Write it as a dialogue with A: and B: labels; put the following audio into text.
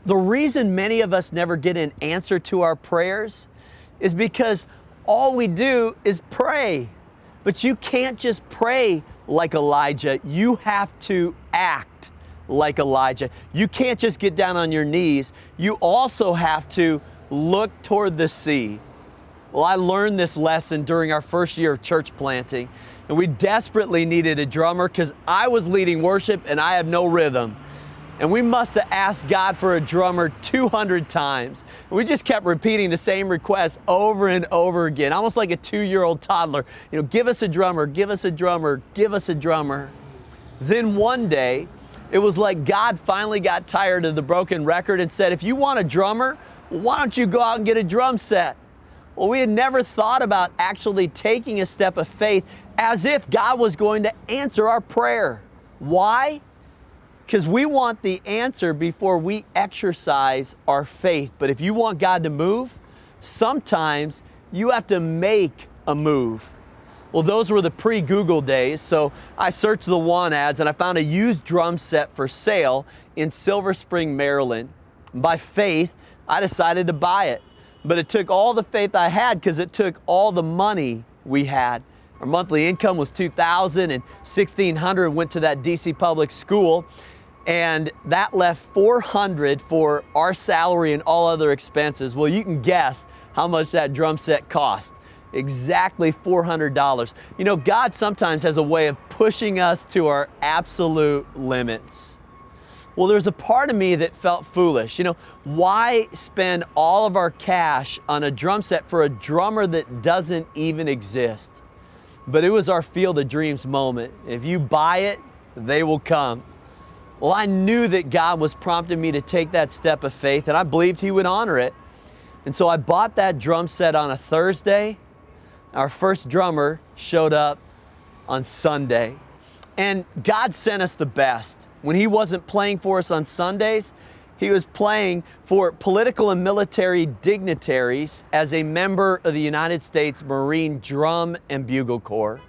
A: The reason many of us never get an answer to our prayers is because all we do is pray. But you can't just pray like Elijah. You have to act like Elijah. You can't just get down on your knees. You also have to look toward the sea. Well, I learned this lesson during our first year of church planting, and we desperately needed a drummer because I was leading worship and I have no rhythm. And we must have asked God for a drummer 200 times. And we just kept repeating the same request over and over again, almost like a 2-year-old toddler. Give us a drummer, give us a drummer, give us a drummer. Then one day, it was like God finally got tired of the broken record and said, if you want a drummer, why don't you go out and get a drum set? Well, we had never thought about actually taking a step of faith as if God was going to answer our prayer. Why? Because we want the answer before we exercise our faith. But if you want God to move, sometimes you have to make a move. Well, those were the pre-Google days, so I searched the want ads and I found a used drum set for sale in Silver Spring, Maryland. By faith, I decided to buy it. But it took all the faith I had because it took all the money we had. Our monthly income was $2,000 and $1,600 went to that DC public school. And that left $400 for our salary and all other expenses. Well, you can guess how much that drum set cost. Exactly $400. God sometimes has a way of pushing us to our absolute limits. Well, there's a part of me that felt foolish. Why spend all of our cash on a drum set for a drummer that doesn't even exist? But it was our Field of Dreams moment. If you buy it, they will come. Well, I knew that God was prompting me to take that step of faith, and I believed He would honor it. And so I bought that drum set on a Thursday. Our first drummer showed up on Sunday. And God sent us the best. When He wasn't playing for us on Sundays, He was playing for political and military dignitaries as a member of the United States Marine Drum and Bugle Corps.